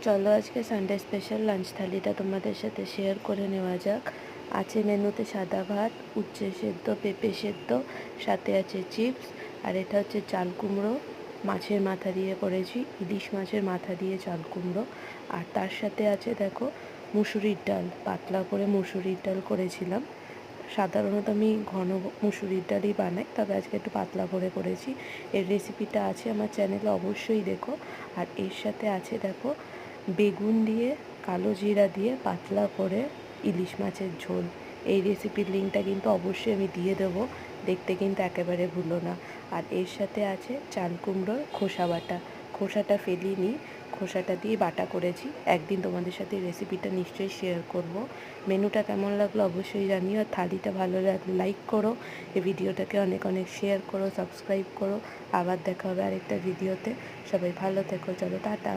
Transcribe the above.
চলো আজকে Sunday special lunch থালিটা তোমাদের সাথে শেয়ার করে নেওয়া যাক। আছে মেনুতে সাদা ভাত, উচ্ছে সেদ্ধ, পেঁপে সেদ্ধ, সাথে আছে চিপস, আর এটা হচ্ছে চাল কুমড়ো মাছের মাথা দিয়ে করেছি, ইলিশ মাছের মাথা দিয়ে চাল কুমড়ো। আর তার সাথে আছে দেখো মুসুরির ডাল, পাতলা করে মুসুরির ডাল করেছিলাম। সাধারণত আমি ঘন মুসুরির ডালই বানাই, তবে আজকে একটু পাতলা করে করেছি। এর রেসিপিটা আছে আমার চ্যানেলে, অবশ্যই দেখো। আর এর সাথে আছে দেখো বেগুন দিয়ে কালো জিরা দিয়ে পাতলা করে ইলিশ মাছের ঝোল। এই রেসিপির লিঙ্কটা কিন্তু অবশ্যই আমি দিয়ে দেবো, দেখতে কিন্তু একেবারে ভুলো না। আর এর সাথে আছে চাল কুমড়োর খোসা বাটা, খোসাটা ফেলিনি, খোসাটা দিয়ে বাটা করেছি। একদিন তোমাদের সাথে রেসিপিটা নিশ্চয়ই শেয়ার করব। মেনুটা কেমন লাগলো অবশ্যই জানিও। আর থালিটা ভালো লাগলে লাইক করো, এই ভিডিওটাকে অনেক অনেক শেয়ার করো, সাবস্ক্রাইব করো। আবার দেখা হবে আরেকটা ভিডিওতে। সবাই ভালো থেকো, চলো টাটা।